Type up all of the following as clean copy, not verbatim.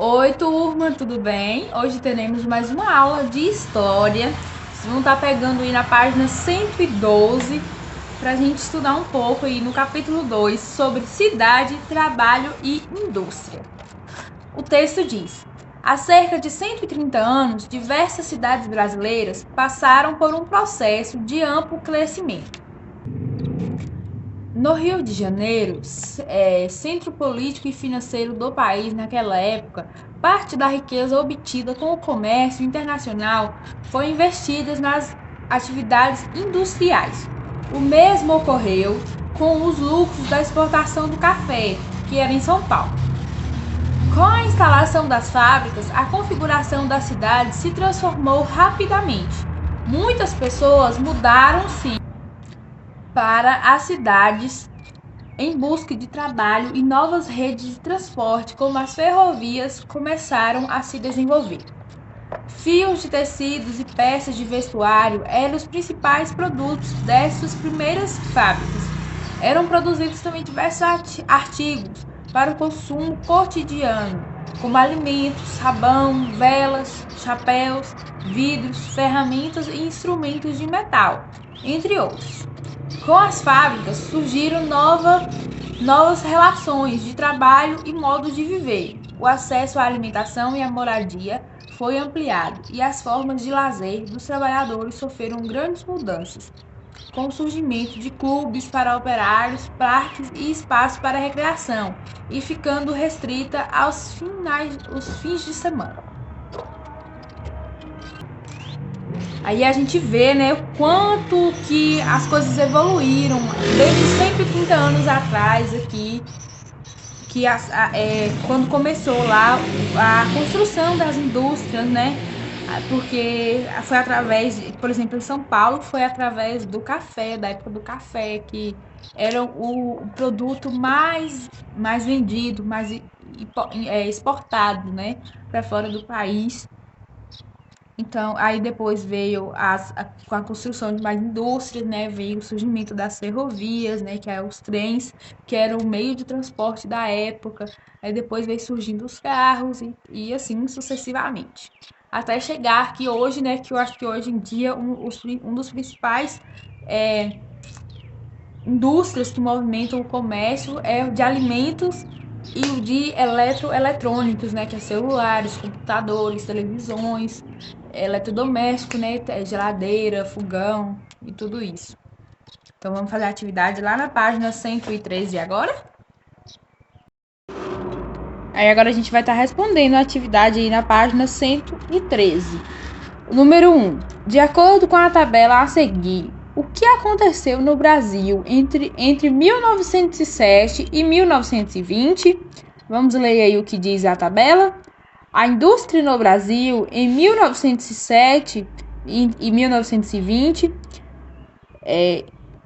Oi, turma, tudo bem? Hoje teremos mais uma aula de história. Vocês vão estar pegando aí na página 112 para a gente estudar um pouco aí no capítulo 2 sobre cidade, trabalho e indústria. O texto diz: há cerca de 130 anos, diversas cidades brasileiras passaram por um processo de amplo crescimento. No Rio de Janeiro, centro político e financeiro do país naquela época, parte da riqueza obtida com o comércio internacional foi investida nas atividades industriais. O mesmo ocorreu com os lucros da exportação do café, que era em São Paulo. Com a instalação das fábricas, a configuração da cidade se transformou rapidamente. Muitas pessoas mudaram-se para as cidades em busca de trabalho e novas redes de transporte, como as ferrovias, começaram a se desenvolver. Fios de tecidos e peças de vestuário eram os principais produtos dessas primeiras fábricas. Eram produzidos também diversos artigos para o consumo cotidiano, como alimentos, sabão, velas, chapéus, vidros, ferramentas e instrumentos de metal, entre outros. Com as fábricas surgiram novas relações de trabalho e modos de viver. O acesso à alimentação e à moradia foi ampliado e as formas de lazer dos trabalhadores sofreram grandes mudanças, com o surgimento de clubes para operários, parques e espaços para recreação, e ficando restrita aos fins de semana. Aí a gente vê, né, o quanto que as coisas evoluíram desde 130 anos atrás aqui, que quando começou lá a construção das indústrias, né? Porque foi através, por exemplo, em São Paulo, foi através do café, da época do café, que era o produto mais vendido, mais exportado, né, para fora do país. Então, aí depois veio com a construção de mais indústrias, né? Veio o surgimento das ferrovias, né? Que eram os trens, que era o meio de transporte da época. Aí depois veio surgindo os carros e assim sucessivamente. Até chegar aqui hoje, né? Que eu acho que hoje em dia um dos principais indústrias que movimentam o comércio é o de alimentos e o de eletrônicos, né? Que é celulares, computadores, televisões, eletrodoméstico, né? Geladeira, fogão e tudo isso. Então vamos fazer a atividade lá na página 113 agora. Aí agora a gente vai estar respondendo a atividade aí na página 113. Número 1. De acordo com a tabela a seguir, o que aconteceu no Brasil entre 1907 e 1920? Vamos ler aí o que diz a tabela. A indústria no Brasil em 1907 e 1920,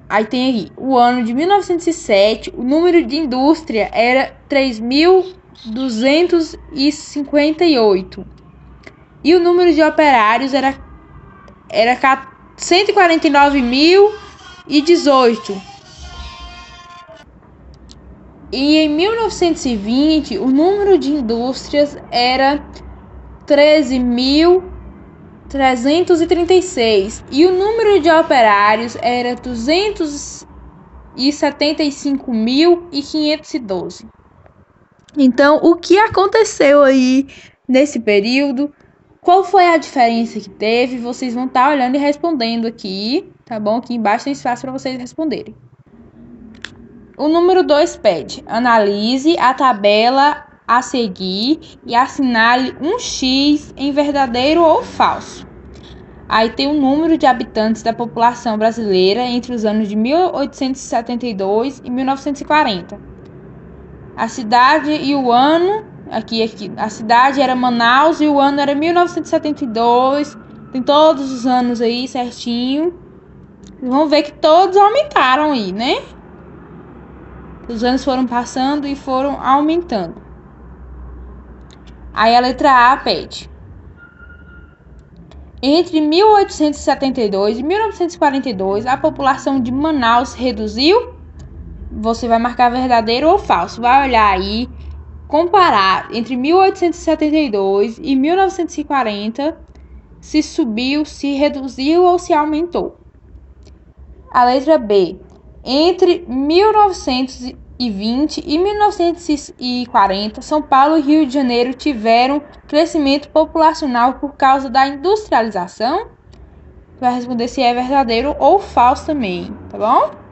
aí tem aí, o ano de 1907, o número de indústria era 3.258 e o número de operários era 149.018. E em 1920, o número de indústrias era 13.336 e o número de operários era 275.512. Então, o que aconteceu aí nesse período? Qual foi a diferença que teve? Vocês vão estar olhando e respondendo aqui, tá bom? Aqui embaixo tem espaço para vocês responderem. O número 2 pede: analise a tabela a seguir e assinale um X em verdadeiro ou falso. Aí tem o número de habitantes da população brasileira entre os anos de 1872 e 1940. A cidade e o ano, aqui, a cidade era Manaus e o ano era 1972. Tem todos os anos aí certinho. Vamos ver que todos aumentaram aí, né? Os anos foram passando e foram aumentando. Aí a letra A pede: entre 1872 e 1942, a população de Manaus reduziu? Você vai marcar verdadeiro ou falso. Vai olhar aí comparar entre 1872 e 1940, se subiu, se reduziu ou se aumentou. A letra B. Entre 1920 e 1940, São Paulo e Rio de Janeiro tiveram crescimento populacional por causa da industrialização. Vai responder se é verdadeiro ou falso também, tá bom?